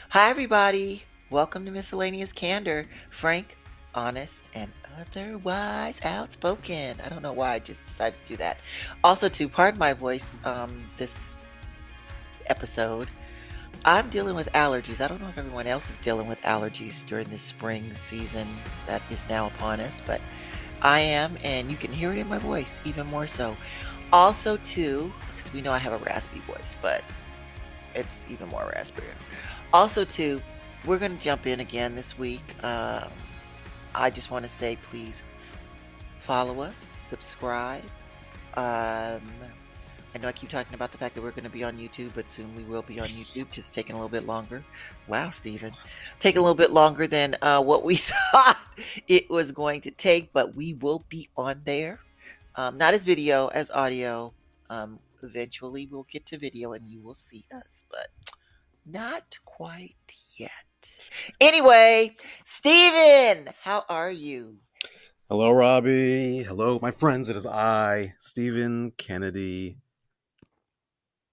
Hi, everybody. Welcome to Miscellaneous Candor. Frank, honest, and otherwise outspoken. I don't know why I just decided to do that. Also, to pardon my voice, this episode, I'm dealing with allergies. I don't know if everyone else is dealing with allergies during this spring season that is now upon us, but I am, and you can hear it in my voice even more so. Also, too, because we know I have a raspy voice, but it's even more raspberry. Also, too, we're going to jump in again this week. I just want to say, please follow us, subscribe. I know I keep talking about the fact that we're going to be on YouTube, but soon we will be on YouTube, just taking a little bit longer. Wow, Stephen. Taking a little bit longer than what we thought it was going to take, but we will be on there. Not as video, as audio. Eventually, we'll get to video and you will see us, but not quite yet. Anyway, Steven, how are you? Hello, Robbie. Hello, my friends. It is I, Stephen Kennedy,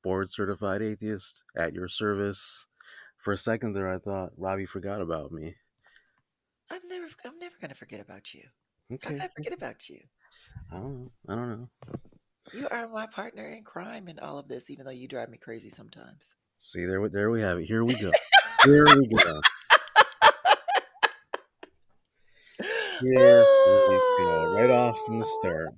board certified atheist at your service. For a second there, I thought Robbie forgot about me. I'm never gonna forget about you. How Okay. can I forget about you? I don't know. I don't know. You are my partner in crime in all of this, even though you drive me crazy sometimes. See, there we have it. Here we go. Here we go. Here we go. Right off from the start.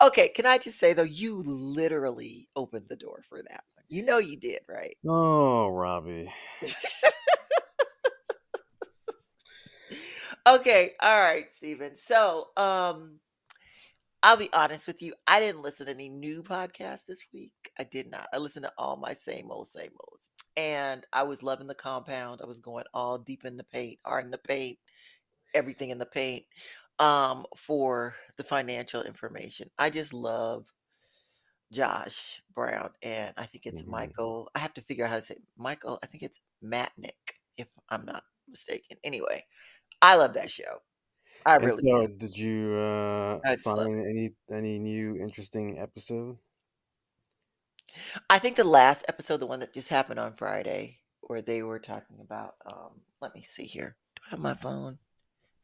Okay, can I just say though, you literally opened the door for that one. You know you did, right? Oh, Robbie. Okay, all right, Steven. So, I'll be honest with you. I didn't listen to any new podcasts this week. I did not. I listened to all my same olds. And I was loving the compound. I was going all deep in the paint, art in the paint, everything in the paint, for the financial information. I just love Josh Brown, and I think it's Mhm. Michael. I have to figure out how to say Michael. I think it's Matnick, if I'm not mistaken. Anyway, I love that show. I And really do. so, did you I just love find any new interesting episode? I think the last episode, the one that just happened on Friday, where they were talking about, let me see here. Do I have my phone?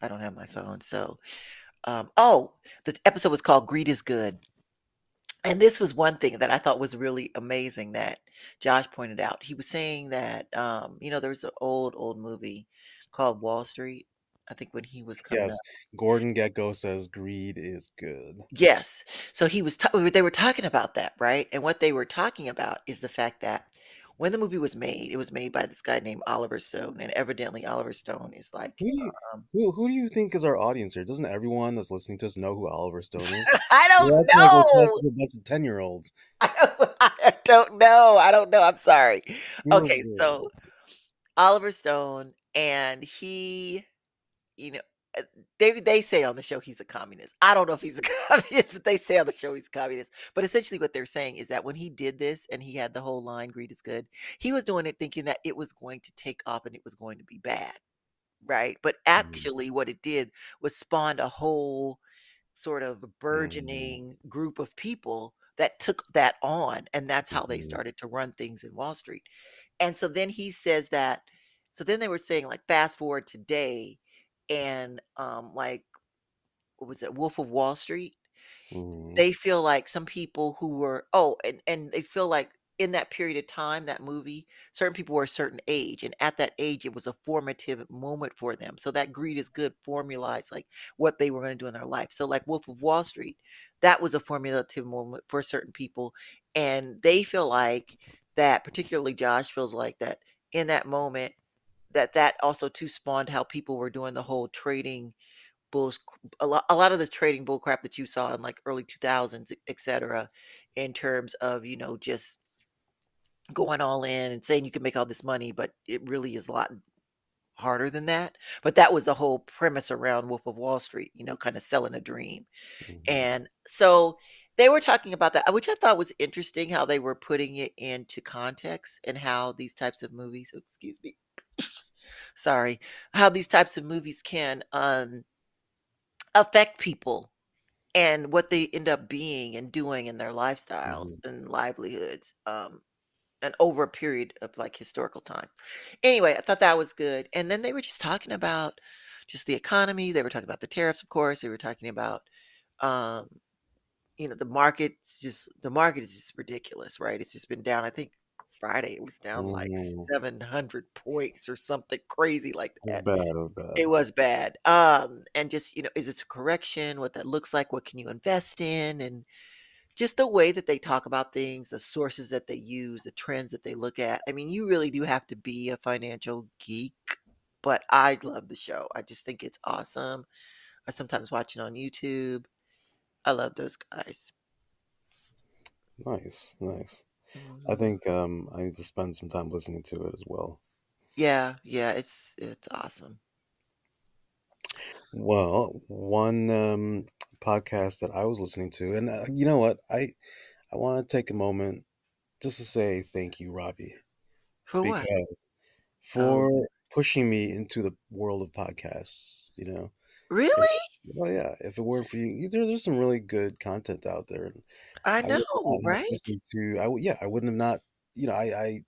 I don't have my phone. So, oh, the episode was called Greed is Good. And this was one thing that I thought was really amazing that Josh pointed out. He was saying that, there was an old movie called Wall Street. I think when he was coming Yes. up. Gordon Gekko says greed is good. Yes. So they were talking about that, right? And what they were talking about is the fact that when the movie was made, it was made by this guy named Oliver Stone, and evidently Oliver Stone is like, Who do you um, who do you think is our audience here? Doesn't everyone that's listening to us know who Oliver Stone is? I We're don't acting like we're talking know. to a bunch of 10-year-olds. I don't know. I don't know. I'm sorry. Okay, Okay. so Oliver Stone, and he you know, uh, they say on the show he's a communist. I don't know if he's a communist, but they say on the show he's a communist. But essentially, what they're saying is that when he did this and he had the whole line "Greed is good," he was doing it thinking that it was going to take off and it was going to be bad, right? But Mhm, actually, what it did was spawned a whole sort of mhm, burgeoning group of people that took that on, and that's how they mhm, started to run things in Wall Street. And so then he says that so then they were saying, like, fast forward today and, like, what was it, Wolf of Wall Street? mhm, They feel like some people who were and they feel like in that period of time, that movie, certain people were a certain age, and at that age, it was a formative moment for them. So that greed is good formalized, like, what they were gonna do in their life. So, like, Wolf of Wall Street, that was a formulative moment for certain people, and they feel like that particularly Josh feels like that in that moment, that also too spawned how people were doing the whole trading bulls a lot of the trading bull crap that you saw in, like, early 2000s, et cetera, in terms of, just going all in and saying you can make all this money, but it really is a lot harder than that. But that was the whole premise around Wolf of Wall Street, kinda selling a dream. mhm, And so they were talking about that, which I thought was interesting how they were putting it into context and how these types of movies excuse me, sorry, how these types of movies can, affect people and what they end up being and doing in their lifestyles mhm. and livelihoods. and over a period of like historical time. Anyway, I thought that was good. And then they were just talking about just the economy. They were talking about the tariffs, of course. They were talking about um, the market is just ridiculous, right? It's just been down. I think Friday it was down like Mm, 700 points or something crazy like it was that. bad. It was bad. It was bad. And just, is it a correction? What that looks like? What can you invest in? And just the way that they talk about things, the sources that they use, the trends that they look at. I mean, you really do have to be a financial geek, but I love the show. I just think it's awesome. I sometimes watch it on YouTube. I love those guys. Nice, nice. I Mhm. think I need to spend some time listening to it as well. Yeah, yeah, it's awesome. Well, one podcast that I was listening to, and you know what, I want to take a moment just to say thank you, Robbie, For what? because Oh, for pushing me into the world of podcasts. It, really? well, yeah. If it weren't for you, there's some really good content out there. And I I would know, not have right? listened to. Yeah, I wouldn't have not.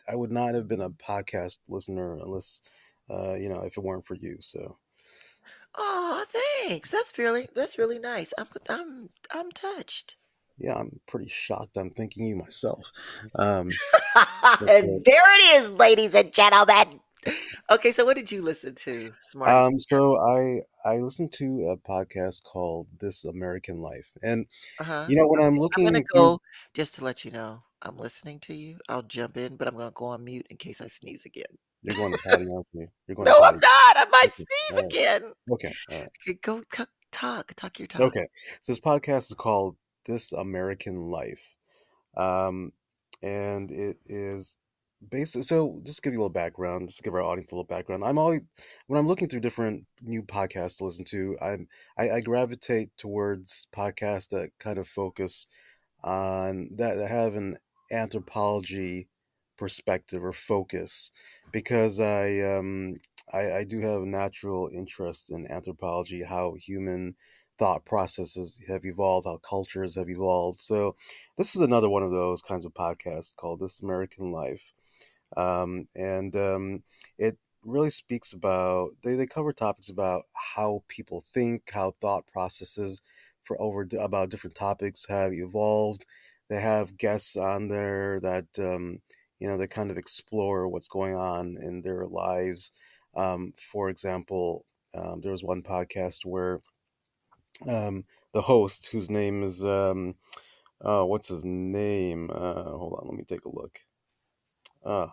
I would not have been a podcast listener unless, if it weren't for you. So Oh, thanks. That's really nice. I'm touched. yeah, I'm pretty shocked. I'm thanking you myself. Um, but, And there it is, ladies and gentlemen. Okay, so what did you listen to, Smarty so Pants? I listened to a podcast called This American Life, and Uh-huh. when I'm Okay, I'm gonna looking through, go just to let you know, I'm listening to you. I'll jump in, but I'm gonna go on mute in case I sneeze again. you're going to potty, aren't you? You're going No, to I'm potty. not. I might Okay, sneeze all right. again. Okay, all right. Okay, go talk your talk. Okay. So this podcast is called This American Life. Um, and it is basically, so just to give you a little background, just to give our audience a little background. When I'm looking through different new podcasts to listen to, I gravitate towards podcasts that kind of focus on that have an anthropology perspective or focus, because I do have a natural interest in anthropology, how human thought processes have evolved, how cultures have evolved. So this is another one of those kinds of podcasts called This American Life. And It really speaks about, they cover topics about how people think, how thought processes about different topics have evolved. They have guests on there that they kind of explore what's going on in their lives. For example, there was one podcast where the host, whose name is what's his name? Hold on, let me take a look. Uh,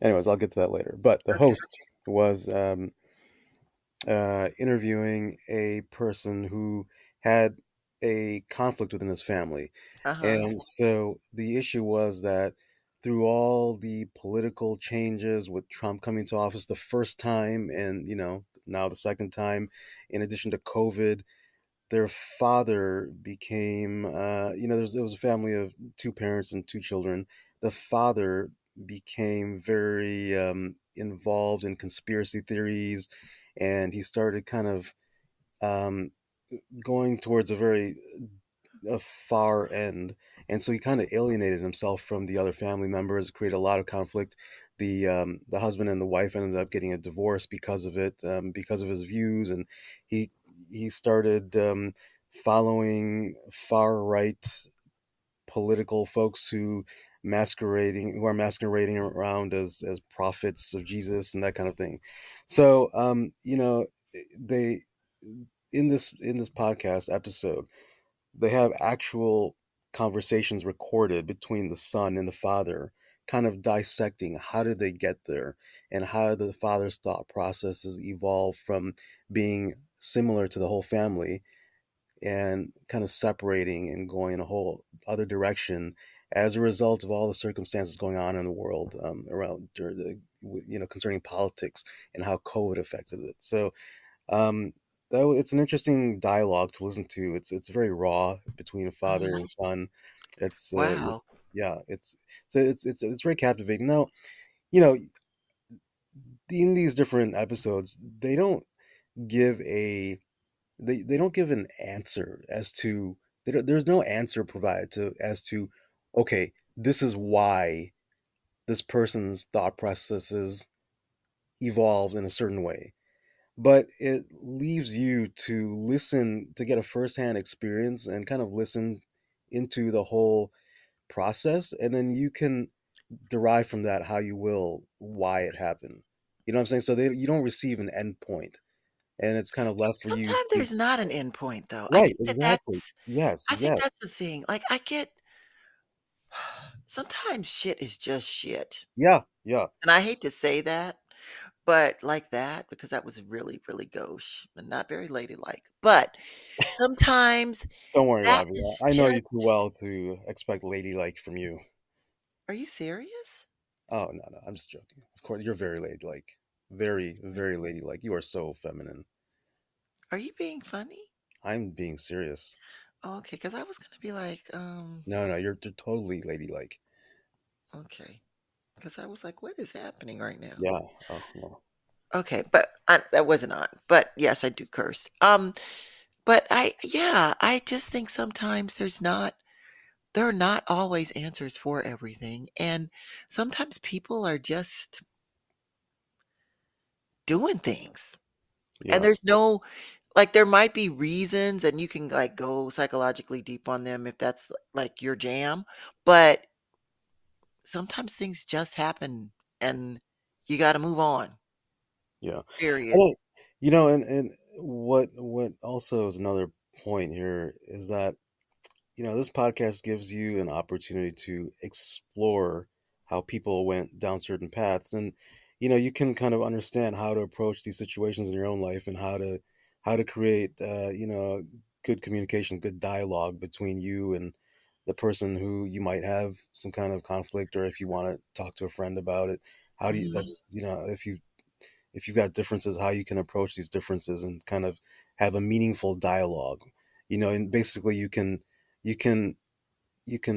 Anyways, I'll get to that later. But the Okay. host was interviewing a person who had a conflict within his family. Uh-huh. And so the issue was that through all the political changes with Trump coming to office the first time, and now the second time, in addition to COVID, their father became it was a family of two parents and two children. The father became very involved in conspiracy theories, and he started kind of um, going towards a far end, and so he kind of alienated himself from the other family members, created a lot of conflict. The husband and the wife ended up getting a divorce because of it, because of his views, and he he started following far right political folks who are masquerading around as prophets of Jesus and that kind of thing. So they in this podcast episode, they have actual conversations recorded between the son and the father, kind of dissecting how did they get there, and how the father's thought processes evolve from being similar to the whole family and kind of separating and going in a whole other direction as a result of all the circumstances going on in the world, around concerning politics and how COVID affected it. So um, it's an interesting dialogue to listen to. It's very raw between a father Mhm. and son. It's Wow. yeah, it's very captivating. Now, you know, in these different episodes, give a they don't give an answer as to, there's no answer provided to as to, okay, this is why this person's thought processes evolved in a certain way. But it leaves you to listen, to get a firsthand experience and kind of listen into the whole process, and then you can derive from that how you will why it happened. You know what I'm saying? So you don't receive an end point, and it's kind of left for you Sometimes to. there's not an endpoint, though. Right, exactly. Yes, I think yes. that's the thing. Like, I get sometimes shit is just shit, Yeah, yeah. and I hate to say that, but like that, because that was really, really gauche and not very ladylike. But sometimes Don't worry, that Robbie. is I know you too just well to expect ladylike from you. Are you serious? Oh no, no, I'm just joking. Of course, you're very ladylike, very, very ladylike. You are so feminine. Are you being funny? I'm being serious. Oh, okay, because I was gonna be like, No, no, you're totally ladylike. okay, because I was like, what is happening right now? Yeah. Oh no. Okay, but that wasn't on. But yes, I do curse. But yeah, I just think sometimes there are not always answers for everything, and sometimes people are just doing things, and Yeah, there's no like there might be reasons, and you can like go psychologically deep on them if that's like your jam, but sometimes things just happen, and you got to move on. yeah. Period. And and what also is another point here is that this podcast gives you an opportunity to explore how people went down certain paths, and you can kind of understand how to approach these situations in your own life, and how to create good communication, good dialogue between you and the person who you might have some kind of conflict, or if you want to talk to a friend about it. How do you Mhm. that's if you've got differences, how you can approach these differences and kind of have a meaningful dialogue. And basically you can you can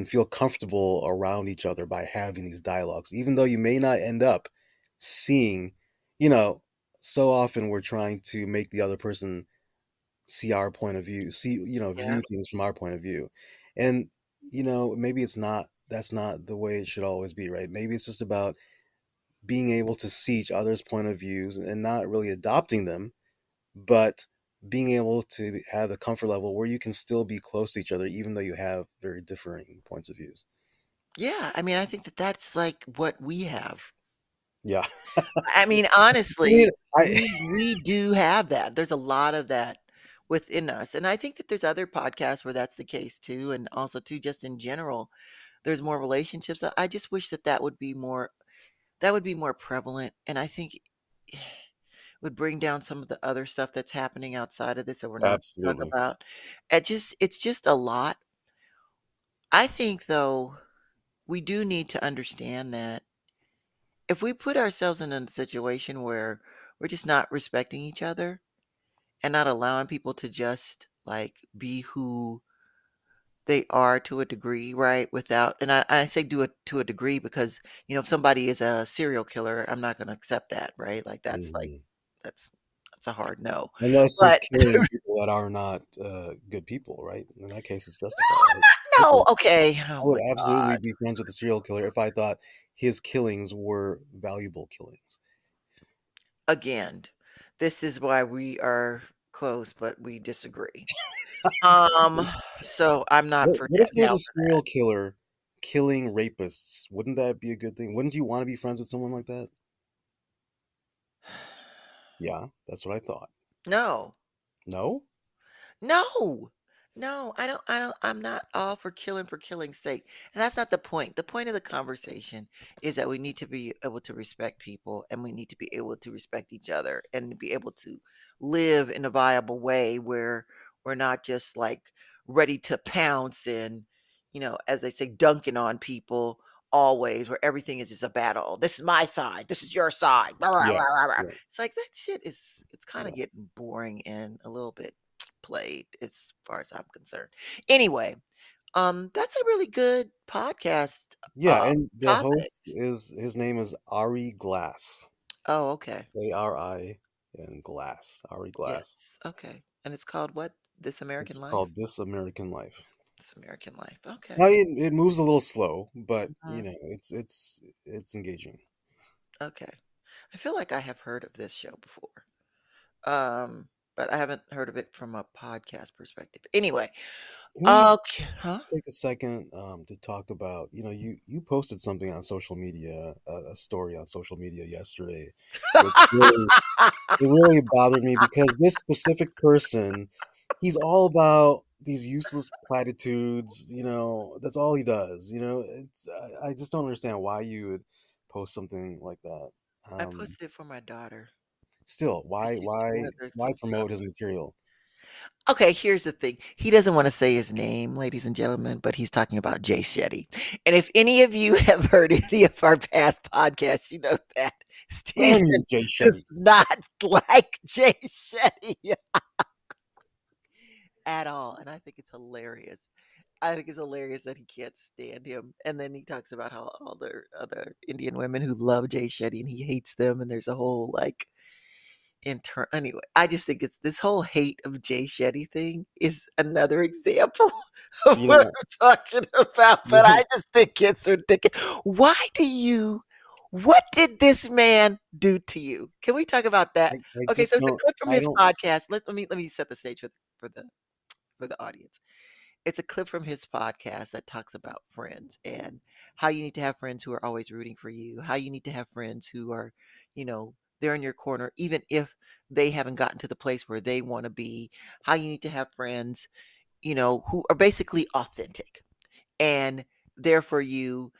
feel comfortable around each other by having these dialogues, even though you may not end up seeing, you know, so often we're trying to make the other person see our point of view, Yeah. view things from our point of view. And, maybe that's not the way it should always be, right? Maybe it's just about being able to see each other's point of views and not really adopting them, but being able to have the comfort level where you can still be close to each other, even though you have very differing points of views. Yeah, I mean, I think that that's, like, what we have. Yeah. I mean, I mean, honestly, I we do have that. There's a lot of that within us, and I think that there's other podcasts where that's the case too, and also too, just in general, there's more relationships. I just wish that that would be more prevalent, and I think would bring down some of the other stuff that's happening outside of this that we're not talk absolutely. about. It's just a lot. I think, though, we do need to understand that if we put ourselves in a situation where we're just not respecting each other and not allowing people to just like be who they are to a degree, right? Without, and I say do it to a degree because, if somebody is a serial killer, I'm not going to accept that, right? Mhm. That's, that's a hard no. Unless he's But killing people that are not good people, right? In that case, it's justified. no, okay. Oh I would my absolutely God. be friends with a serial killer if I thought his killings were valuable killings. Again, this is why we are close, but we disagree. Exactly. So I'm not for What if there's down a for serial killer killing rapists? Wouldn't that be a good thing? Wouldn't you want to be friends with someone like that? that. Yeah, that's what I thought. No. No? No. No, I'm not all for killing's sake. And that's not the point. The point of the conversation is that we need to be able to respect people and we need to be able to respect each other and be able to live in a viable way where we're not just like ready to pounce and, as they say, dunking on people always, where everything is just a battle. This is my side. This is your side. Yes. Yeah. It's like that shit it's kind Yeah. of getting boring and a little bit played as far as I'm concerned. Anyway, that's a really good podcast Yeah, and the topic. host is his name is Ari Glass. Oh, okay. ARI and Glass. Ari Glass. Yes. Okay. And it's called what? This American It's Life? called This American Life. This American Life. Okay. Now it moves a little slow, but Mhm. it's engaging. Okay. I feel like I have heard of this show before. Um, but I haven't heard of it from a podcast perspective. Anyway, Can we okay, huh? take a second to talk about, you posted something on social media, a story on social media yesterday, which really it really bothered me because this specific person, he's all about these useless platitudes. That's all he does. I just don't understand why you would post something like that. I Um, posted it for my daughter Still, 'cause why she's why going through why some stuff. promote his material? Okay, here's the thing. He doesn't want to say his name, ladies and gentlemen, but he's talking about Jay Shetty. And if any of you have heard any of our past podcasts, you know that Steven Damn you, Jay Shetty. does not like Jay Shetty at all. And I think it's hilarious. I think it's hilarious that he can't stand him. And then he talks about how all the other Indian women who love Jay Shetty and he hates them. And there's a whole like anyway, I just think it's this whole hate of Jay Shetty thing is another example of You what know, I'm talking about. But I just think it's ridiculous. Why do you what did this man do to you? Can we talk about that? I Okay, so just it's a don't. clip from I his don't. podcast. Let me set the stage for the for the audience. It's a clip from his podcast that talks about friends and how you need to have friends who are always rooting for you, how you need to have friends who are, they're in your corner, even if they haven't gotten to the place where they want to be, how you need to have friends, who are basically authentic and there for you,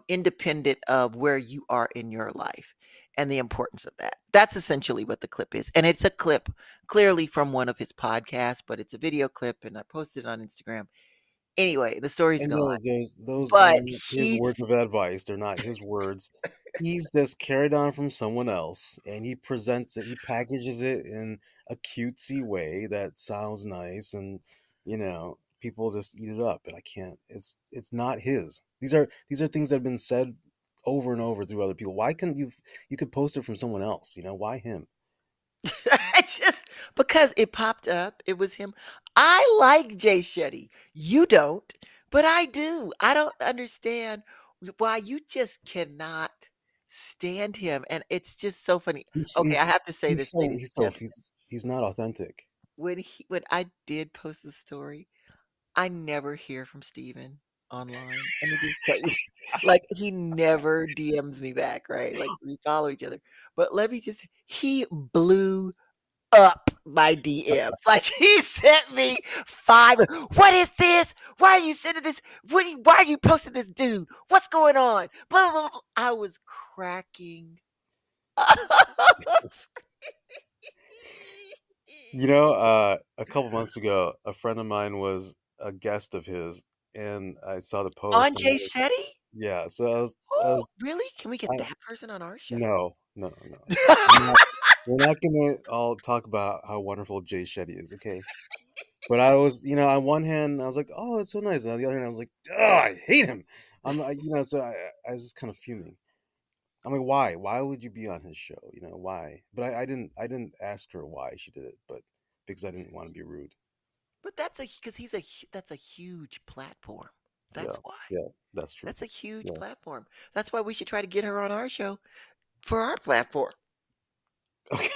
independent of where you are in your life and the importance of that. That's essentially what the clip is. And it's a clip clearly from one of his podcasts, but it's a video clip and I posted it on Instagram. Anyway, the story's And gone. those are But not his he's words of advice. They're not his words. He's just carried on from someone else, and he presents it. He packages it in a cutesy way that sounds nice, and people just eat it up. And I can't. It's not his. These are things that have been said over and over through other people. Why couldn't you could post it from someone else? Why him? I just because it popped up, it was him. I like Jay Shetty. You don't, but I do. I don't understand why you just cannot stand him. And it's just so funny. He's Okay, he's I have to say he's this, so ladies he's and so gentlemen. he's not authentic. When I did post the story, I never hear from Steven online. Let me just tell you, like he never DMs me back, right? Like we follow each other. But let me just he blew up my DMs. Like he sent me 5, "What is this? Why are you sending this? Why are you posting this dude? What's going on?" Blah, blah, blah. I was cracking up. A couple months ago, a friend of mine was a guest of his, and I saw the On post, and Jay Shetty? yeah, so I Oh, was, really? Can we get I that person on our show? no, no, no, no. We're not gonna all talk about how wonderful Jay Shetty is, okay? But I was, on one hand, I was like, oh, it's so nice, and on the other hand, I was like, oh, I hate him. So I was just kind of fuming. I'm like, why? Why would you be on his show? Why? But I didn't ask her why she did it, but because I didn't want to be rude. But because that's a huge platform. Yeah, That's why. yeah, that's true. That's a huge Yes. platform. That's why we should try to get her on our show for our platform. Okay.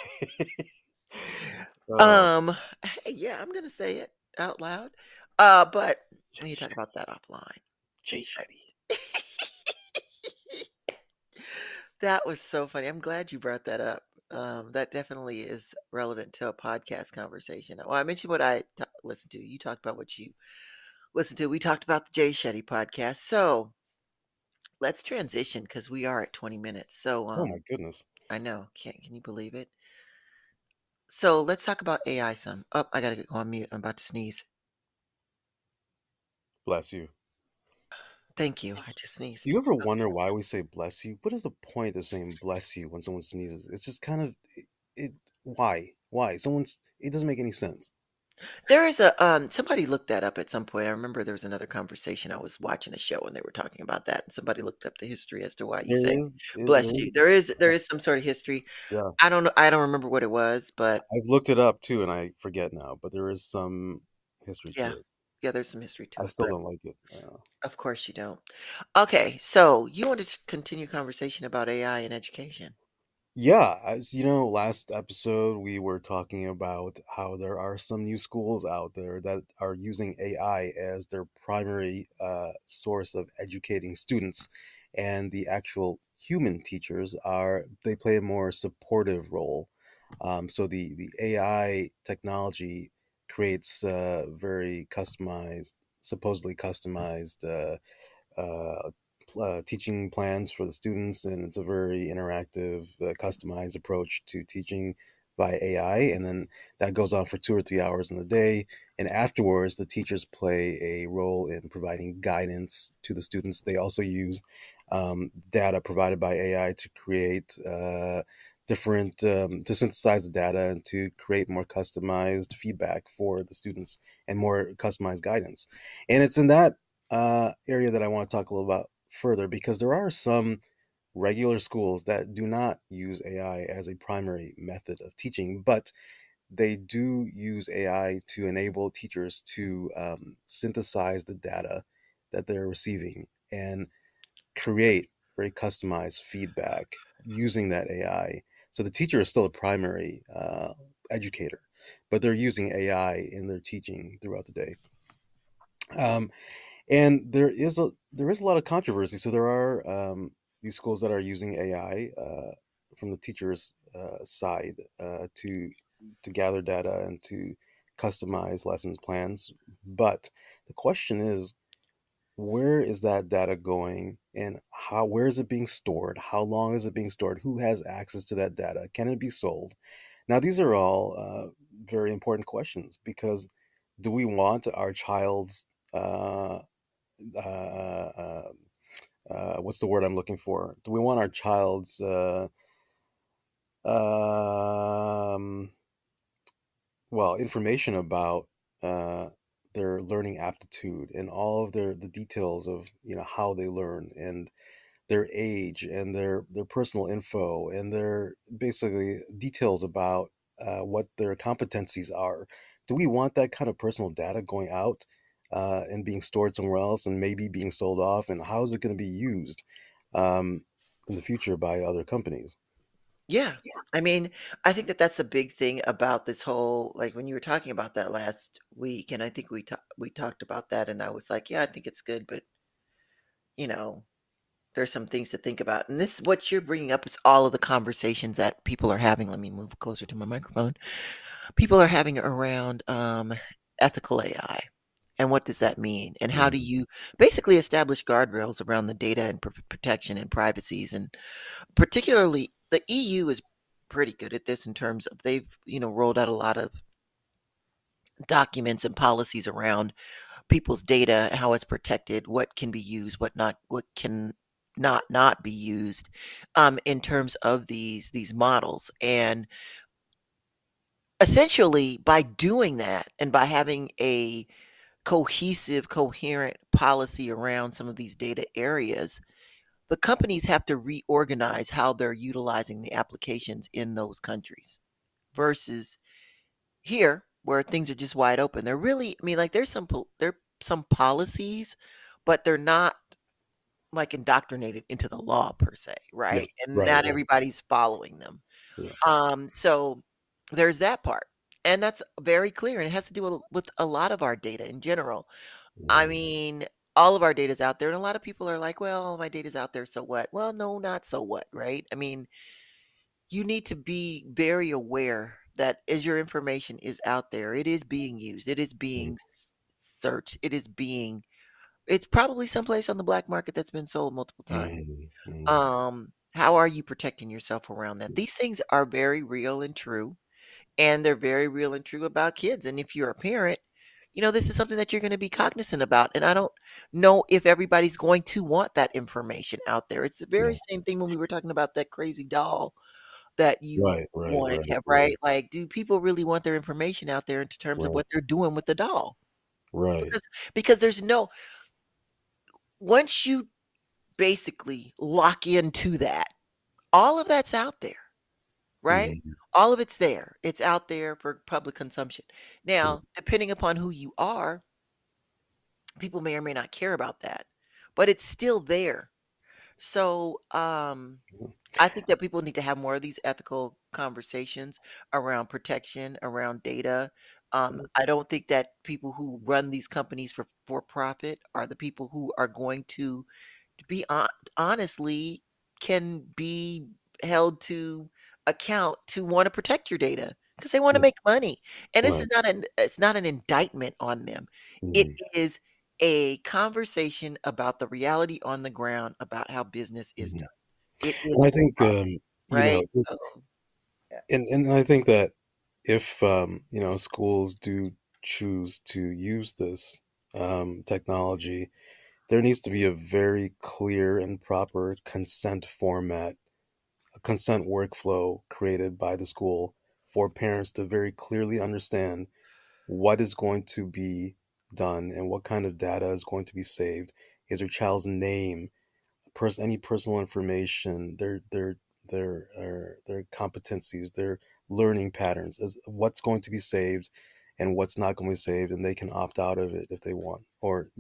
Oh, Um, hey, yeah, I'm gonna say it out loud. But Jay we can talk Shetty. about that offline. Jay Shetty. That was so funny. I'm glad you brought that up. That definitely is relevant to a podcast conversation. Well, I mentioned what I listened to. You talked about what you listened to. We talked about the Jay Shetty podcast. So let's transition because we are at 20 minutes. So Oh my goodness. I know. Can you believe it? So let's talk about AI some. Oh, I gotta go on mute. I'm about to sneeze. Bless you. Thank you. I just Do sneezed. you ever wonder why we say bless you? What is the point of saying bless you when someone sneezes? It's just kind of it. Why? Why? It doesn't make any sense. There is a somebody looked that up at some point. I remember there was another conversation. I was watching a show and they were talking about that, and somebody looked up the history as to why you say There bless is. you. There is some sort of history. Yeah, I don't know. I don't remember what it was, but I've looked it up too, and I forget now. But there is some history yeah. to it. Yeah, there's some history to I it, still but don't like it. of course you don't. Okay, so you wanted to continue conversation about AI in education. Yeah, as you know, last episode we were talking about how there are some new schools out there that are using AI as their primary source of educating students, and the actual human teachers are they play a more supportive role. So the AI technology creates very customized, supposedly customized uh, teaching plans for the students, and it's a very interactive, customized approach to teaching by AI. And then that goes on for 2 or 3 hours in the day. And afterwards, the teachers play a role in providing guidance to the students. They also use data provided by AI to create different, to synthesize the data and to create more customized feedback for the students and more customized guidance. And it's in that area that I want to talk a little about further, because there are some regular schools that do not use AI as a primary method of teaching, but they do use AI to enable teachers to synthesize the data that they're receiving and create very customized feedback using that AI. So the teacher is still a primary educator, but they're using AI in their teaching throughout the day. Um, and there is a lot of controversy. So there are these schools that are using AI from the teachers' side to gather data and to customize lessons plans. But the question is, where is that data going, and how where is it being stored? How long is it being stored? Who has access to that data? Can it be sold? Now, these are all very important questions, because do we want our child's uh, uh, what's the word I'm looking for? Do we want our child's um, information about uh, their learning aptitude and all of the details of how they learn, and their age and their personal info, and their basically details about what their competencies are? Do we want that kind of personal data going out and being stored somewhere else and maybe being sold off? And how is it going to be used um, in the future by other companies? Yeah. I mean, I think that that's a big thing about this whole like when you were talking about that last week, and I think we talked about that, and I was like, yeah, I think it's good, but you know, there's some things to think about. And this what you're bringing up is all of the conversations that people are having. Let me move closer to my microphone. People are having around ethical AI. And what does that mean? And how do Mm, you basically establish guardrails around the data and protection and privacies? And particularly, the EU is pretty good at this in terms of they've rolled out a lot of documents and policies around people's data, how it's protected, what can be used, what can not be used, in terms of these models. And essentially, by doing that and by having a cohesive, coherent policy around some of these data areas, the companies have to reorganize how they're utilizing the applications in those countries versus here where things are just wide open. They're really, I mean, like there are some policies, but they're not like indoctrinated into the law per se, yeah, right? And right, not right. everybody's following them. Yeah. So there's that part. And that's very clear. And it has to do with a lot of our data in general. I Mm, mean, all of our data's out there. And a lot of people are like, well, my data's out there. So what? Well, no, not so what, right? I mean, you need to be very aware that as your information is out there, it is being used, it is mm, being searched, it's probably someplace on the black market that's been sold multiple times. mm, mm. How are you protecting yourself around that? These things are very real and true, and they're very real and true about kids. And if you're a parent, this is something that you're going to be cognizant about. And I don't know if everybody's going to want that information out there. It's the very Yeah. same thing when we were talking about that crazy doll that you Right, right, wanted right, to have, right, right? Like, do people really want their information out there in terms of right, what they're doing with the doll? right. Because there's no once you basically lock into that, all of that's out there, right? Mhm, All of it's there. It's out there for public consumption. yeah, Now, depending upon who you are, People may or may not care about that, but it's still there. So, I think that people need to have more of these ethical conversations around protection, around data. I don't think that people who run these companies for profit are the people who are going to be honestly, can be held to account to wanna protect your data because they wanna Yeah, make money, and this is right. not it's not an indictment on them. It Mhm, is a conversation about the reality on the ground about how business is mhm. done. It is And I for think, profit, you know, right? So, yeah. and I think that if, schools do choose to use this, technology, there needs to be a very clear and proper consent format, a consent workflow created by the school for parents to very clearly understand what is going to be done and what kind of data is going to be saved. Is their child's name, any personal information, their competencies, their learning patterns, is what's going to be saved and what's not going to be saved, and they can opt out of it if they want. Or,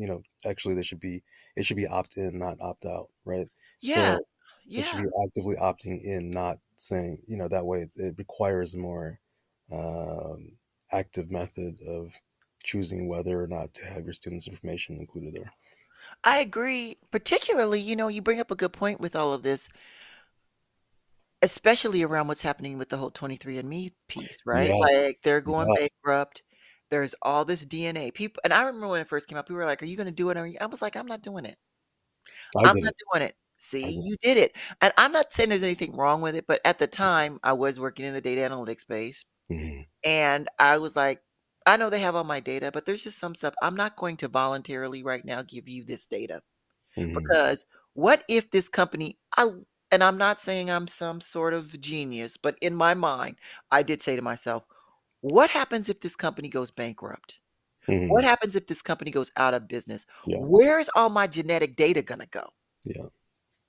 actually they should be it should be opt in, not opt out, right? Yeah, So it should yeah. be actively opting in, not saying, that way it requires a more um, active method of choosing whether or not to have your students' information included there. I agree, particularly, you bring up a good point with all of this. Especially around what's happening with the whole 23andMe piece, right? Yeah, Like, they're going yeah, bankrupt. There's all this DNA. People and I remember when it first came out, people were like, "Are you gonna do it? I was like, "I'm not doing it. I I'm did not it. doing it." I See, did. you did it. And I'm not saying there's anything wrong with it, but at the time, I was working in the data analytics space, Mhm, and I was like, "I know they have all my data, but there's just some stuff I'm not going to voluntarily right now give you this data." mhm, Because what if this company and I'm not saying I'm some sort of genius, but in my mind, I did say to myself, "What happens if this company goes bankrupt? What mhm. happens if this company goes out of business? Yeah, Where's all my genetic data gonna go?" yeah,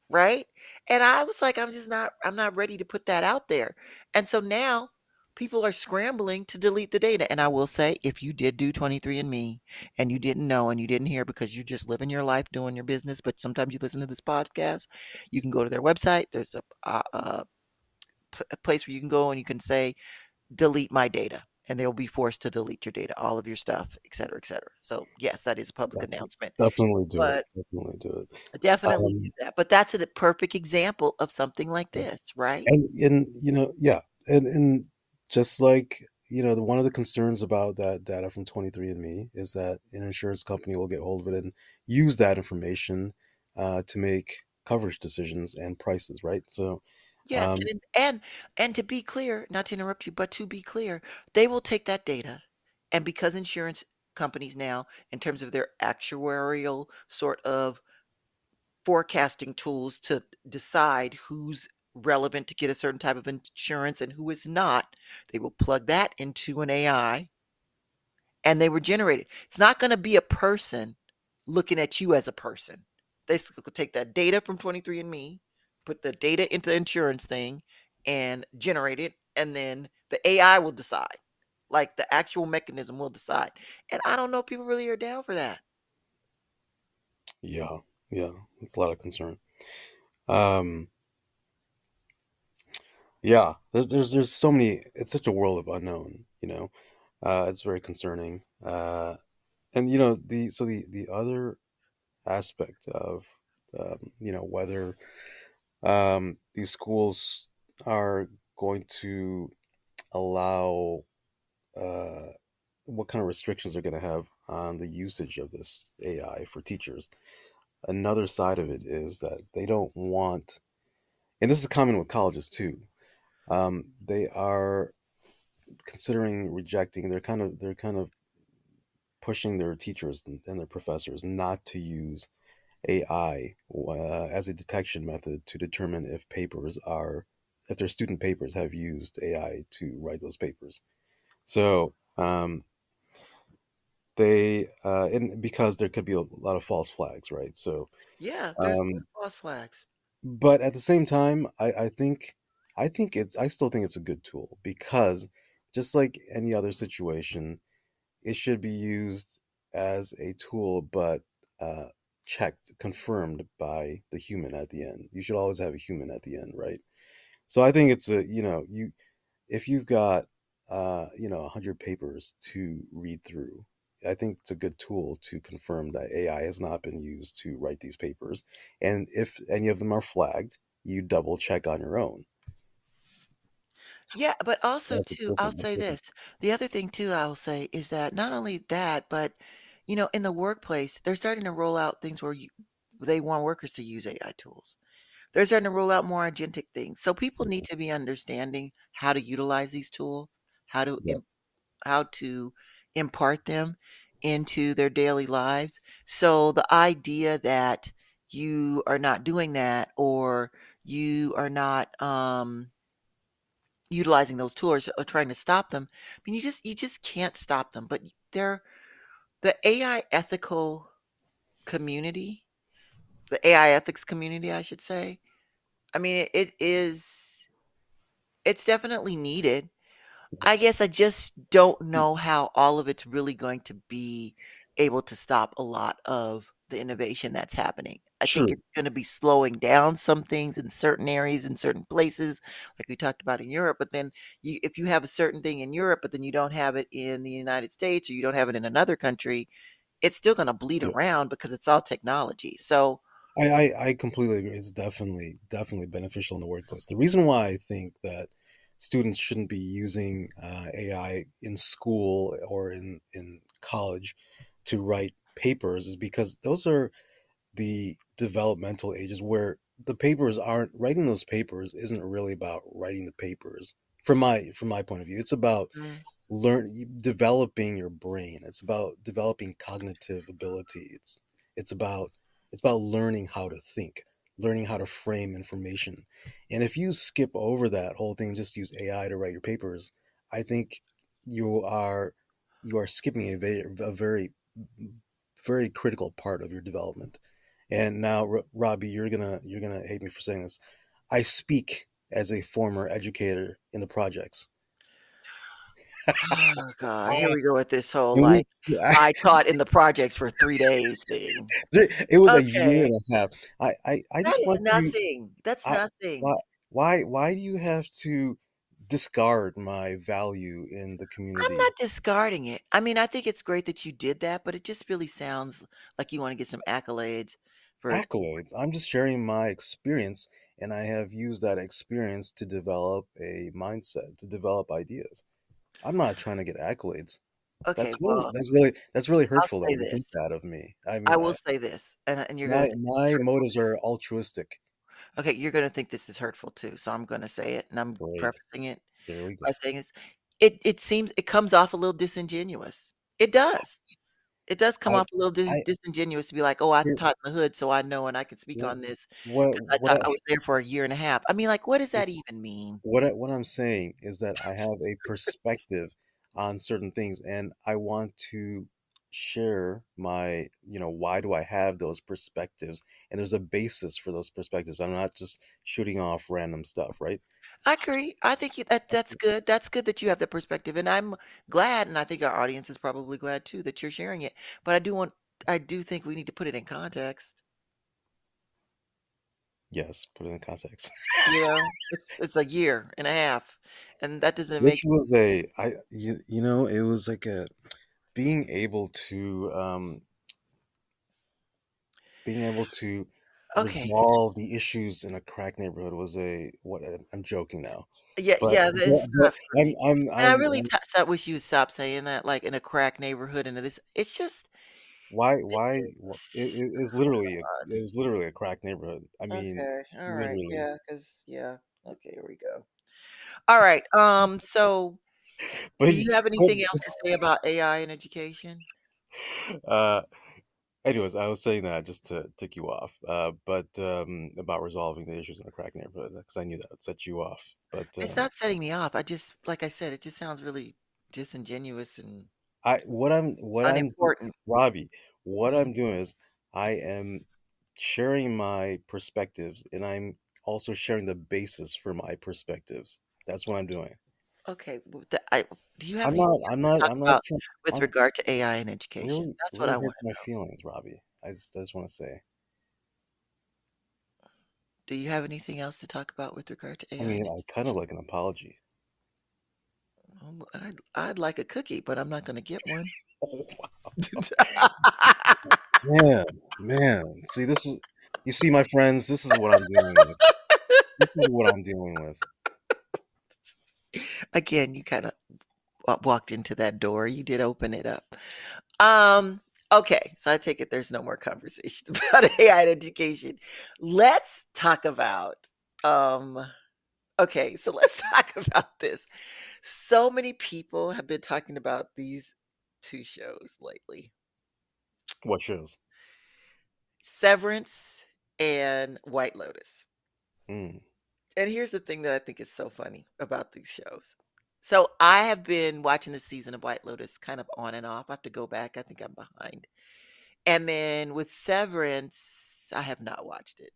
Right? And I was like, I'm not ready to put that out there. And so now people are scrambling to delete the data. And I will say, if you did do 23andMe and you didn't know and you didn't hear because you're just living your life doing your business, but sometimes you listen to this podcast, you can go to their website. There's a place where you can go and you can say, delete my data. And they'll be forced to delete your data, all of your stuff, et cetera, et cetera. So yes, that is a public definitely, announcement. definitely do it. But Definitely do it. definitely do Um, that, but that's a perfect example of something like this, right? and yeah, and just like, the one of the concerns about that data from 23andMe is that an insurance company will get hold of it and use that information to make coverage decisions and prices, right? So, Yes, um, and to be clear, not to interrupt you, but to be clear, they will take that data, and because insurance companies now, in terms of their actuarial sort of forecasting tools to decide who's relevant to get a certain type of insurance and who is not, they will plug that into an AI and they were generated. It's not gonna be a person looking at you as a person. Could take that data from 23andMe, put the data into the insurance thing, and generate it, and then the AI will decide. Like, the actual mechanism will decide, and I don't know if people really are down for that. yeah, yeah, it's a lot of concern. Um, yeah, there's so many. It's such a world of unknown. It's very concerning. And the other aspect of, whether these schools are going to allow, uh, what kind of restrictions they're going to have on the usage of this AI for teachers. Another side of it is that they don't want, and this is common with colleges too. They are considering rejecting. They're kind of pushing their teachers and their professors not to use AI as a detection method to determine if their student papers have used AI to write those papers. So, and because there could be a lot of false flags, right? So, Yeah, there's a lot um, of false flags. but at the same time, I still think it's a good tool because, just like any other situation, it should be used as a tool, but uh, checked, confirmed by the human at the end. You should always have a human at the end, right? So I think it's a, you if you've got 100 papers to read through, I think it's a good tool to confirm that AI has not been used to write these papers. And if any of them are flagged, you double check on your own. Yeah, but also That's a too, I'll personal say opinion. this. The other thing too, I'll say is that not only that, but in the workplace, they're starting to roll out things where they want workers to use AI tools. They're starting to roll out more agentic things. So people need to be understanding how to utilize these tools, how to Yeah, how to impart them into their daily lives. So the idea that you are not doing that or you are not utilizing those tools or trying to stop them, I mean you just can't stop them. But they're the AI ethical community, the AI ethics community, I should say. I mean it's definitely needed. I guess I just don't know how all of it's really going to be able to stop a lot of the innovation that's happening. I think true. it's gonna be slowing down some things in certain areas, in certain places, like we talked about in Europe, but then if you have a certain thing in Europe, but then you don't have it in the United States or you don't have it in another country, it's still gonna bleed Yeah. around because it's all technology. So I completely agree. It's definitely beneficial in the workplace. The reason why I think that students shouldn't be using AI in school or in college to write papers is because those are the developmental ages where the papers aren't writing those papers isn't really about writing the papers from my point of view. It's about mm, developing your brain. It's about developing cognitive ability. It's about learning how to think, learning how to frame information. And if you skip over that whole thing, just use AI to write your papers, I think you are you are skipping a very very critical part of your development. And now, Robbie, you're gonna hate me for saying this. I speak as a former educator in the projects. oh god, here I, we go with this whole, and like, we, I taught in the projects for 3 days thing. it was a year Okay. and a half. I That just is want you. nothing. That's I why nothing. why do you have to discard my value in the I'm community? not discarding it. I mean, I think it's great that you did that, but it just really sounds like you wanna get some accolades for Accolades. I'm just sharing my experience, and I have used that experience to develop a mindset, to develop ideas. I'm not trying to get accolades. okay, That's really well, that's really that's really I'll hurtful that say you think this. that of me. I I mean, will say this, and you're gonna my think it's my hurtful motives too. are altruistic. Okay, you're gonna think this is hurtful too, so I'm gonna say it, and I'm Great. prefacing it There we by go. saying it comes off a little disingenuous. It does. It does come I off a little I disingenuous to be like, "Oh, I here taught in the hood, so I know and I can speak on wh- this what because I was there for a year and a half." I mean, like, what does that even mean? what I'm saying is that I have a perspective on certain things, and I want to share my, why do I have those perspectives? And there's a basis for those perspectives. I'm not just shooting off random stuff, right? I agree. I think that's good. That's good that you have the perspective, and I'm glad, and I think our audience is probably glad too that you're sharing it. But I do think we need to put it in context. Yes, put it in context. It's a year and a half, and that doesn't Which make was a I you know it was like a being able to okay. resolve the issues in a crack neighborhood was a what I'm joking now, Yeah, but yeah, it's not I'm funny. I'm And I I'm, really I'm wish you would stop saying that, like in a crack neighborhood and this. It's why just it was literally a crack neighborhood. I mean, okay. All right. literally. Yeah, because yeah. Okay, here we go. All right. So But do you have anything else to say about AI in education? uh anyways, I was saying that just to tick you off, but about resolving the issues in a crack neighborhood because I knew that would set you off. But It's not setting me off. I just, like I said, it just sounds really disingenuous and what I'm unimportant. Robbie, what Mhm. I'm doing is I am sharing my perspectives, and I'm also sharing the basis for my perspectives. That's what I'm doing. Okay, do you have I'm anything not. I'm else to not. talk I'm not. about with I'm regard to AI and education? really, That's what really I wanna hurts my know. feelings, Robbie. I just want to say. Do you have anything else to talk about with regard to I AI and mean, I kind of education? like an apology. I'd like a cookie, but I'm not gonna get one. Oh, man, man. See, this is. You see, my friends. This is what I'm dealing with. This is what I'm dealing with. Again, you kinda walked into that door, you did open it up. Um, okay, so I take it there's no more conversation about AI and education. Let's talk about, um okay, so let's talk about this. So many people have been talking about these 2 shows lately, What shows? Severance and White Lotus. Mm. And here's the thing that I think is so funny about these shows. So I have been watching the season of White Lotus kind of on and off. I have to go back. I think I'm behind. And then with Severance, I have not watched it.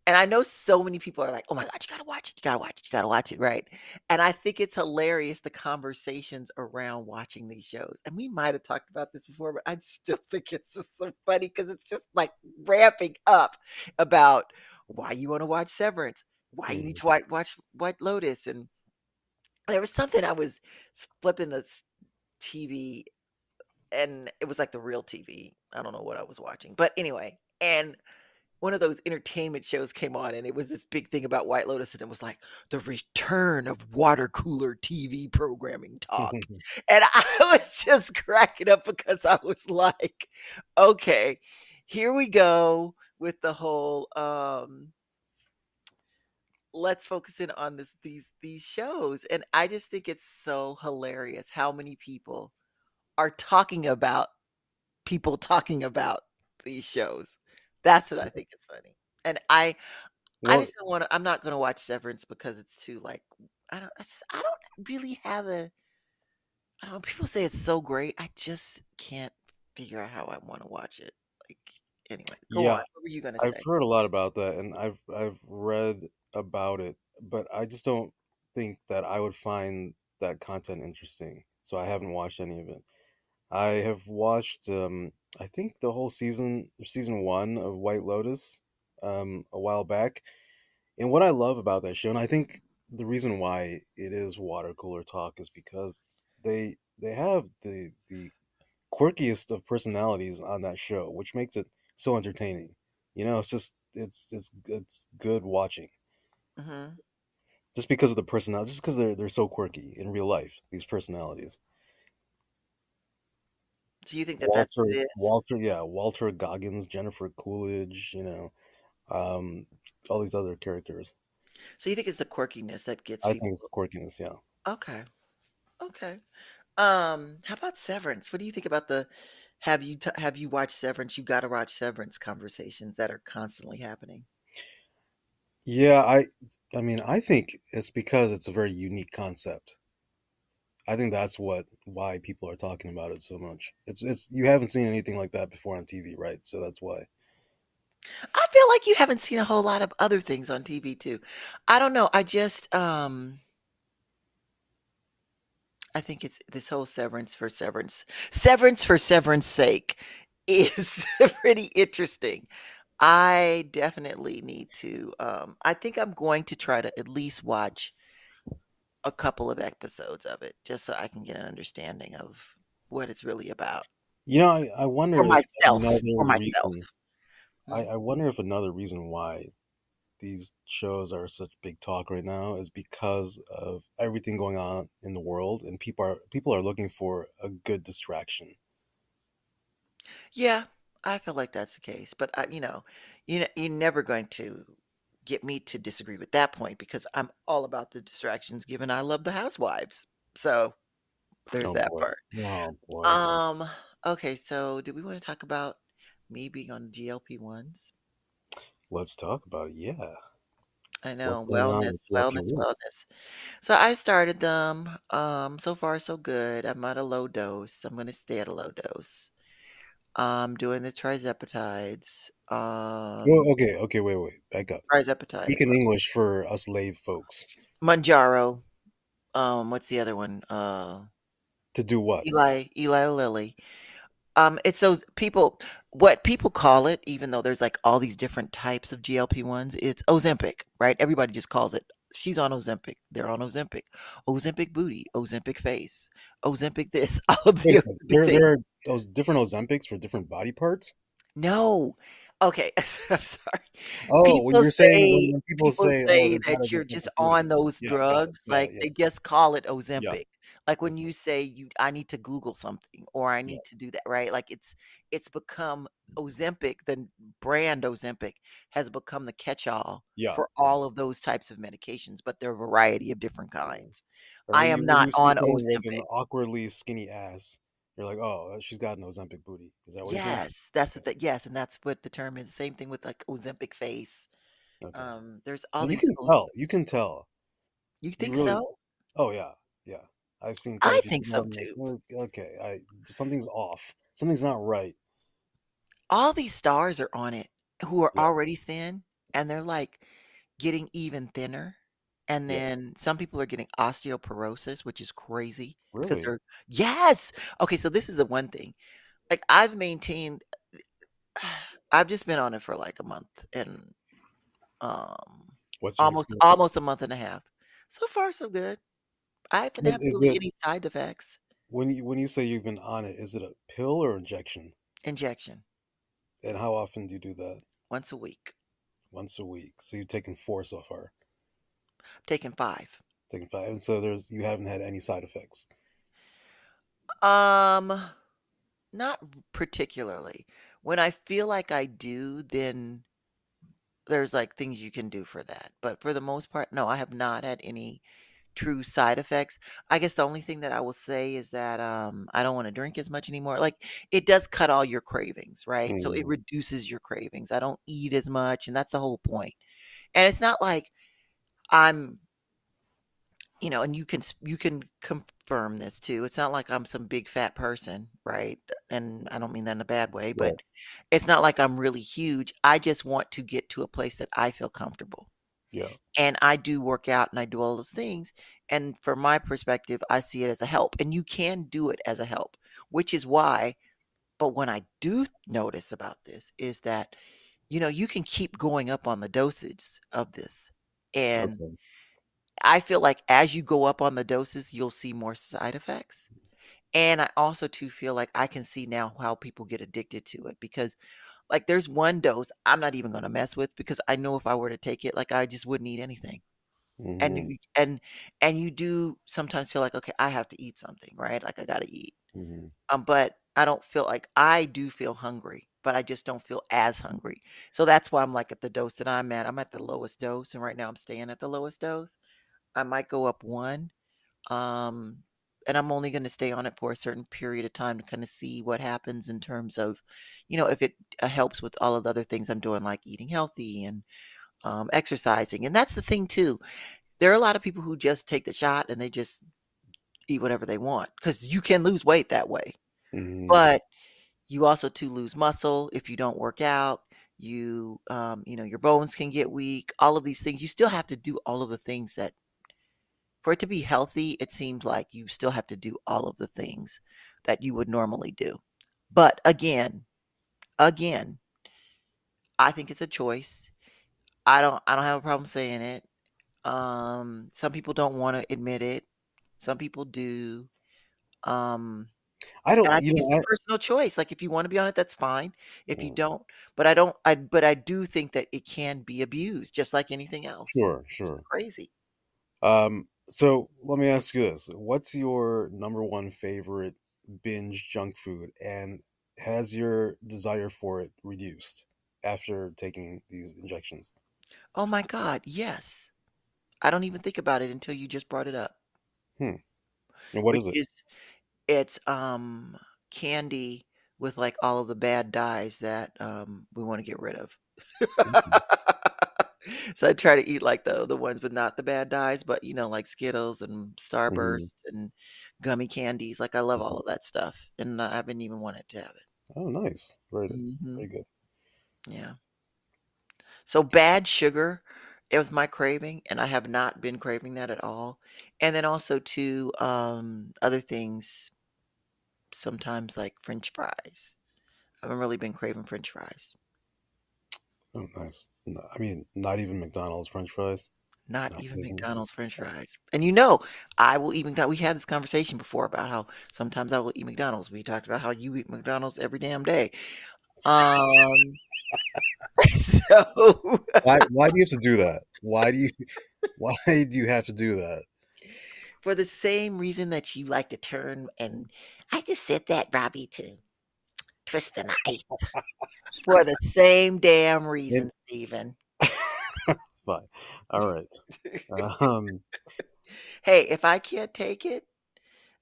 And I know so many people are like, "Oh my god, you gotta watch it, you gotta watch it, you gotta watch it," right? And I think it's hilarious the conversations around watching these shows. And we might have talked about this before, but I still think it's just so funny because it's just like ramping up about why you want to watch Severance, why you need Mm. to watch White Lotus. And there was something I was flipping the TV and it was like the real TV. I don't know what I was watching. But anyway, and one of those entertainment shows came on and it was this big thing about White Lotus and it was like the return of water cooler TV programming talk. And I was just cracking up because I was like, okay, here we go with the whole let's focus in on these shows. And I just think it's so hilarious how many people are talking about people talking about these shows. That's what I think is funny. And I well, just don't wanna I'm not gonna watch Severance because it's too, like I don't really have a I don't know, people say it's so great, I just can't figure out how I wanna watch it. Like, anyway, go on. yeah, What were you gonna I've say? heard a lot about that, and I've read about it, but I just don't think that I would find that content interesting. So I haven't watched any of it. I have watched, I think the whole season one of White Lotus, a while back. And what I love about that show, and I think the reason why it is water cooler talk, is because they have the quirkiest of personalities on that show, which makes it so entertaining. You know, it's just it's good watching Mhm. just because of the personality, just because they're so quirky in real life. These personalities, So you think that that's what it is? Walter Goggins, Jennifer Coolidge, um, all these other characters. So you think it's the quirkiness that gets I think people it's quirkiness. Yeah. okay, okay. How about Severance? What do you think about the have you watched Severance? You gotta watch Severance conversations that are constantly happening. Yeah, I mean, I think it's because it's a very unique concept. I think that's why people are talking about it so much. It's you haven't seen anything like that before on TV, right? So that's why. I feel like you haven't seen a whole lot of other things on TV too. I don't know. I think it's this whole severance for severance sake is pretty interesting. I definitely need to. I think I'm going to try to at least watch a couple of episodes of it just so I can get an understanding of what it's really about I wonder if for another myself. reason. Hmm? I wonder if another reason why these shows are such big talk right now is because of everything going on in the world, and people are looking for a good distraction. Yeah, I feel like that's the case, but you're never going to get me to disagree with that point because I'm all about the distractions given I love the housewives. So, there's Oh that boy. part. Oh boy. Um, okay, so do we want to talk about me being on GLP-1s? Let's talk about it. Yeah. I What's know, going on with GLP-1s? wellness. So I started them. So far so good. I'm at a low dose. I'm gonna stay at a low dose. Doing the trizepatides. Well, okay, wait, back up. Trizepatide Speak is in what? English for us lay folks. Manjaro. what's the other one? To do what? Eli Lilly. It's those people what people call it, even though there's, like, all these different types of GLP-1s, it's Ozempic, right? Everybody just calls it, "She's on Ozempic. They're on Ozempic. Ozempic booty, Ozempic face, Ozempic this," all of Wait a the second. Ozempic things. There are those different Ozempics for different body parts? No. Okay, I'm sorry. Oh, when People you're saying say when people people say, "Oh, say they've got that an you're just Ozempic on booty." those Yeah, got it. drugs, Yeah, like, yeah, they just call it yeah. Ozempic. Like, when Okay. you say I need to Google something or I Yeah, need to do that, right? Like, it's become Ozempic, the brand Ozempic has become the catch-all yeah, for yeah. all of those types of medications, but there are a variety of different Yeah. kinds. Or I when am you not see on someone with an Ozempic. awkwardly skinny ass, you're like, "Oh, she's got an Ozempic booty." Is that what you're saying? Yes, that's what Okay, the yes, and that's what the term is. Same thing with, like, Ozempic face. okay. There's all And you these can O tell. You can tell. You You think really. so? Oh yeah, yeah. I've seen quite a I few think people. so I'm like, too. Okay, something's off. Something's not right." All these stars are on it who are Yeah, already thin, and they're, like, getting even thinner, and yeah. then some people are getting osteoporosis, which is crazy because Really? they're Yes! Okay, so this is the one thing, like, I've maintained I've just been on it for, like, a month and, um, What's your almost experience? almost a month and a half. So far, so good. I haven't But had is really it any side effects. when you say you've been on it? Is it a pill or injection? Injection, And how often do you do that? once a week. Once a week. So you've taken four so far. Taking 5. Taken five, and so you haven't had any side effects. Um, not particularly. When I feel like I do, then there's, like, things you can do for that, but for the most part, no, I have not had any true side effects. I guess the only thing that I will say is that, I don't wanna drink as much anymore. Like, it does cut all your cravings, right? So it Mm, reduces your cravings. I don't eat as much, and that's the whole point. And it's not like I'm and you can confirm this too. It's not like I'm some big fat person, right? And I don't mean that in a bad way, but right. it's not like I'm really huge. I just want to get to a place that I feel comfortable. Yeah. And I do work out and I do all those things. And from my perspective, I see it as a help. And you can do it as a help, which is why. But when I do notice about this is that, you can keep going up on the dosage of this. And Okay. I feel like as you go up on the doses, you'll see more side effects. And I also too feel like I can see now how people get addicted to it because like there's one dose I'm not even gonna mess with because I know if I were to take it, like I just wouldn't eat anything. And Hmm. you do sometimes feel like, okay, I have to eat something, right? Like I gotta eat. Hmm. But I don't feel like I do feel hungry, but I just don't feel as hungry. So that's why I'm like at the dose that I'm at. I'm at the lowest dose, and right now I'm staying at the lowest dose. I might go up one, um, and I'm only gonna stay on it for a certain period of time to kinda see what happens in terms of, if it, helps with all of the other things I'm doing, like eating healthy and, exercising, and that's the thing too. There are a lot of people who just take the shot and they just eat whatever they want because you can lose weight that way, Hmm. but you also too lose muscle if you don't work out. Your bones can get weak, all of these things. You still have to do all of the things that for it to be healthy, it seems like you still have to do all of the things that you would normally do. But again, I think it's a choice. I don't have a problem saying it. Some people don't want to admit it. Some people do. Um, I and don't. I think it's a personal choice. Like if you want to be on it, that's fine. If you Mm, don't, but I don't but I do think that it can be abused just like anything else. sure, Which is sure. crazy. So let me ask you this: what's your number one favorite binge junk food, and has your desire for it reduced after taking these injections? Oh my god, yes. I don't even think about it until you just brought it up. Hmm. And what Which is it? is it's, candy with, like, all of the bad dyes that, we wanna get rid of. Mhm. So I try to eat, like, the ones with not the bad dyes, but, like Skittles and Mhm. Starburst and gummy candies, like, I love all Mhm. of that stuff, and I haven't even wanted to have it. Oh, nice. Very, Mhm. very good. Yeah. So bad sugar It was my craving, and I have not been craving that at all. And then also too, other things, sometimes like French fries. I haven't really been craving French fries. Oh, nice. I mean, not even McDonald's French fries. Not Not even even. McDonald's French fries. And you know, I will eat McDonald's. We had this conversation before about how sometimes I will eat McDonald's. We talked about how you eat McDonald's every damn day. Um, so Why? Why do you have to do that? Why do you? Why do you have to do that? for the same reason that you like to turn and I just said that, Robbie, to twist the knife. For the same damn reason, It, Steven. fine. All right. Um. Hey, if I can't take it,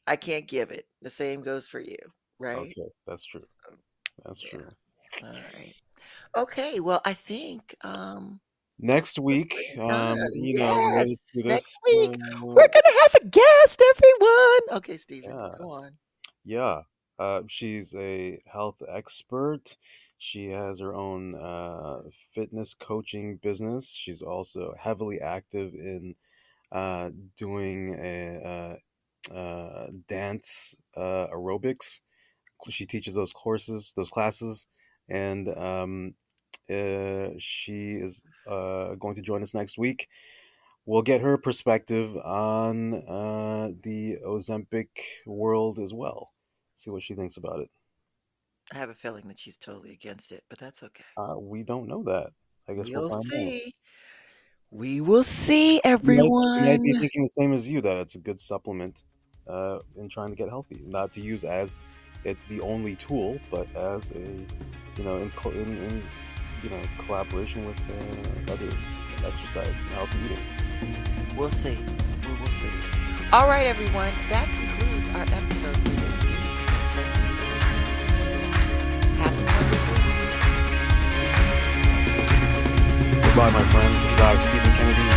I can't give it. The same goes for you, right? Okay, that's true. So, That's yeah. true. All right. Okay, well, I think, Next we're week, pretty done. related Yes, to next this, week, we're gonna have a guest, everyone. Okay, Steven, yeah, go on. yeah. She's a health expert. She has her own fitness coaching business. She's also heavily active in uh, doing dance aerobics. She teaches those courses, those classes, and she is going to join us next week. We'll get her perspective on the Ozempic world as well. See what she thinks about it. I have a feeling that she's totally against it, but that's okay. We don't know that. I guess we'll We'll find out. see. We will see, She might be everyone. thinking the same as you, that it's a good supplement in trying to get healthy, not to use as the only tool, but as a in collaboration with other exercise and healthy eating. We'll see. We will see. All right, everyone. That concludes our episode for this week. So thank you for listening. Have a wonderful week. Stephen, Goodbye, my friends. This is I, Stephen Kennedy.